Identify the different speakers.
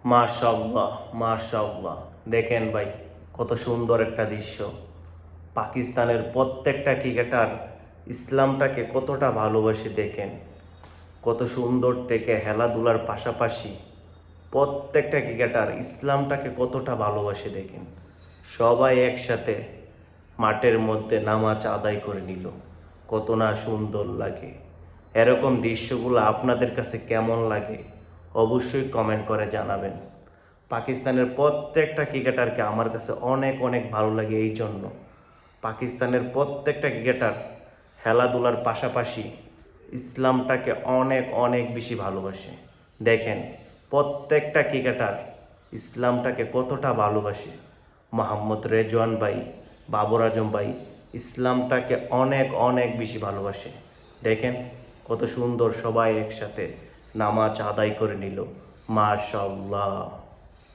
Speaker 1: মাশাআল্লাহ, মাশাআল্লাহ। দেখেন ভাই, কত সুন্দর একটা দৃশ্য। পাকিস্তানের প্রত্যেকটা ক্রিকেটার ইসলামটাকে কতটা ভালোবাসে দেখেন। কত সুন্দর থেকে খেলাধুলার পাশাপাশি প্রত্যেকটা ক্রিকেটার ইসলামটাকে কতটা ভালোবাসে দেখেন। সবাই একসাথে মাঠের মধ্যে নামাজ আদায় করে নিল। কত না সুন্দর লাগে। এরকম দৃশ্যগুলো আপনাদের কাছে কেমন লাগে অবশ্যই কমেন্ট করে জানাবেন। পাকিস্তানের প্রত্যেকটা ক্রিকেটারকে আমার কাছে অনেক অনেক ভালো লাগে। এই জন্য পাকিস্তানের প্রত্যেকটা ক্রিকেটার খেলাধুলার পাশাপাশি ইসলামটাকে অনেক অনেক বেশি ভালোবাসে। দেখেন প্রত্যেকটা ক্রিকেটার ইসলামটাকে কতটা ভালোবাসে। মোহাম্মদ রেজওয়ান ভাই, বাবর আজম ভাই ইসলামটাকে অনেক অনেক বেশি ভালোবাসে। দেখেন কত সুন্দর সবাই একসাথে নামাজ আদায় করে নিল। মাশাআল্লাহ।